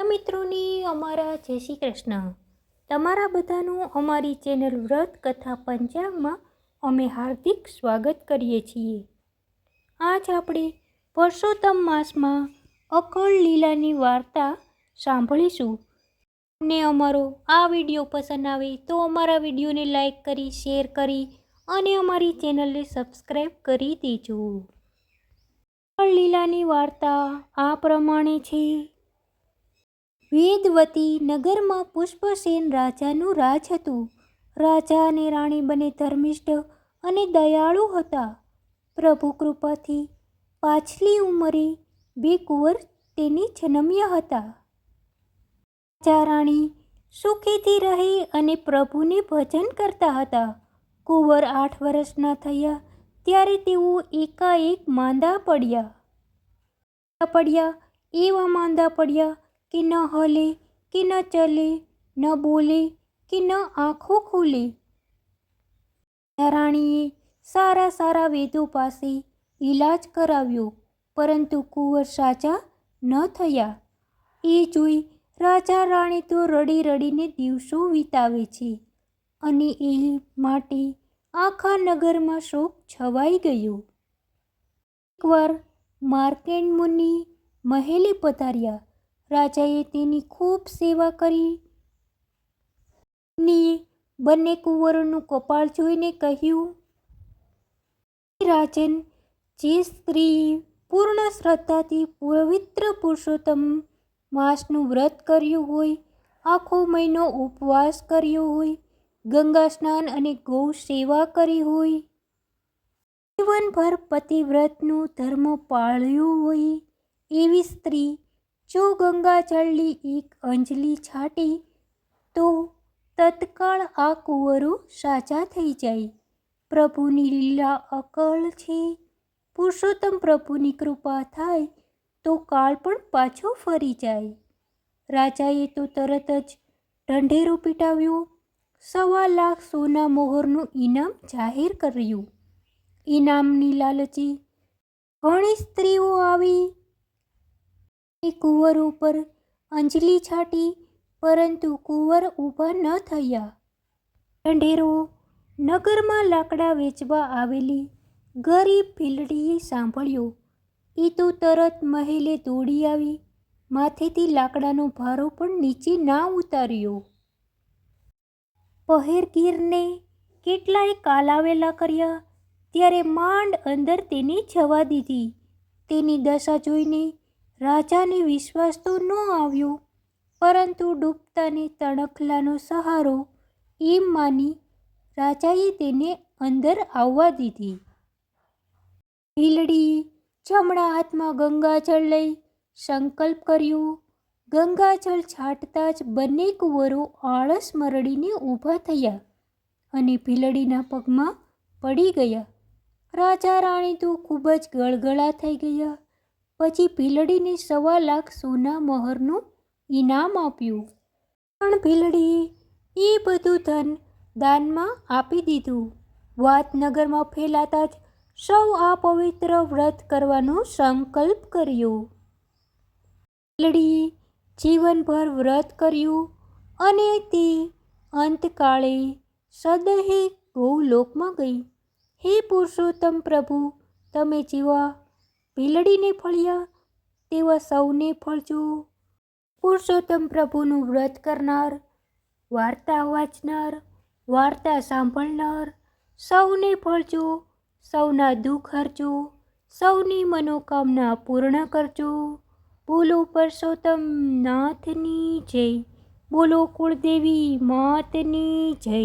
મિત્રોની અમારા જય શ્રી કૃષ્ણ. તમારા બધાનું અમારી ચેનલ વ્રત કથા પંચાંગમાં અમે હાર્દિક સ્વાગત કરીએ છીએ. આજ આપણે પુરુષોત્તમ માસમાં અકળ લીલાની વાર્તા સાંભળીશું. તમને અમારો આ વિડીયો પસંદ આવે તો અમારા વિડીયોને લાઈક કરી, શેર કરી અને અમારી ચેનલને સબસ્ક્રાઈબ કરી દેજો. અકળ લીલાની વાર્તા આ પ્રમાણે છે. વેદવતી નગરમાં પુષ્પસેન રાજાનું રાજ હતું. રાજા અને રાણી બંને ધર્મિષ્ઠ અને દયાળુ હતા. પ્રભુ કૃપાથી પાછલી ઉંમરે બે કુંવર તેને જન્મ્યા હતા. રાજા રાણી સુખેથી રહે અને પ્રભુને ભજન કરતા હતા. કુંવર 8 વર્ષના થયા ત્યારે તેઓ એકાએક માંદા પડ્યા કે ન હલે કે ન ચલે, ન બોલે કે ન આંખો ખુલે. રાણીએ સારા વૈદ્યો પાસે ઈલાજ કરાવ્યો, પરંતુ કુંવર સાજા ન થયા. એ જોઈ રાજા રાણી તો રડી રડીને દિવસો વિતાવે છે અને એ માટે આખા નગરમાં શોક છવાઈ ગયો. એકવાર માર્કેન્ડ મુનિ મહેલે પધાર્યા. રાજાએ તેની ખૂબ સેવા કરી. મુનિએ બંને કુંવરોનું કપાળ જોઈને કહ્યું, રાજન, જે સ્ત્રીએ પૂર્ણ શ્રદ્ધાથી પવિત્ર પુરુષોત્તમ માસનું વ્રત કર્યું હોય, આખો મહિનો ઉપવાસ કર્યો હોય, ગંગા સ્નાન અને ગૌ સેવા કરી હોય, જીવનભર પતિવ્રતનું ધર્મ પાળ્યો હોય, એવી સ્ત્રી જો ગંગાજળની એક અંજલિ છાંટે તો તત્કાળ આ કુંવરો સાજા થઈ જાય. પ્રભુની લીલા અકળ છે. પુરુષોત્તમ પ્રભુની કૃપા થાય તો કાળ પણ પાછો ફરી જાય. રાજાએ તો તરત જ ઢંઢેરો પીટાવ્યો. 1.25 લાખ સોના મોહરનું ઇનામ જાહેર કર્યું. ઇનામની લાલચી ઘણી સ્ત્રીઓ આવી કુંવર ઉપર અંજલિ છાંટી, પરંતુ કુંવર ઊભા ન થયા. ઢંઢેરો નગરમાં લાકડા વેચવા આવેલી ગરીબ ભીલડીએ સાંભળ્યો. એ તો તરત મહેલે દોડી આવી. માથેથી લાકડાનો ભારો પણ નીચે ના ઉતાર્યો. પહેરગીરને કેટલાય કાલાવેલા કર્યા, ત્યારે માંડ અંદર તેને જવા દીધી. તેની દશા જોઈને રાજાને વિશ્વાસ તો ન આવ્યો, પરંતુ ડૂબતાને તણખલાનો સહારો એમ માની રાજાએ તેને અંદર આવવા દીધી. ભીલડીએ જમણા હાથમાં ગંગાજળ લઈ સંકલ્પ કર્યો. ગંગાજળ છાંટતા જ બંને કુંવરો આળસ મરડીને ઊભા થયા અને ભીલડીના પગમાં પડી ગયા. રાજા રાણી તો ખૂબ જ ગળગળા થઈ ગયા. પછી ભીલડીને 1.25 લાખ સોના મહોરનું ઇનામ આપ્યું. પણ ભીલડીએ એ બધું ધન દાનમાં આપી દીધું. વાત નગરમાં ફેલાતા જ સૌ આ પવિત્ર વ્રત કરવાનો સંકલ્પ કર્યો. ભીલડીએ જીવનભર વ્રત કર્યું અને તે અંતકાળે સદેહે ગૌલોકમાં ગઈ. હે પુરુષોત્તમ પ્રભુ, તમે જેવા ભીલડીને ફળ્યા તેવા સૌને ફળજો. પુરુષોત્તમ પ્રભુનું વ્રત કરનાર, વાર્તા વાંચનાર, વાર્તા સાંભળનાર સૌને ફળજો. સૌના દુઃખ હરજો, સૌની મનોકામના પૂર્ણ કરજો. બોલો પુરુષોત્તમ નાથની જય. બોલો કુળદેવી માતની જય.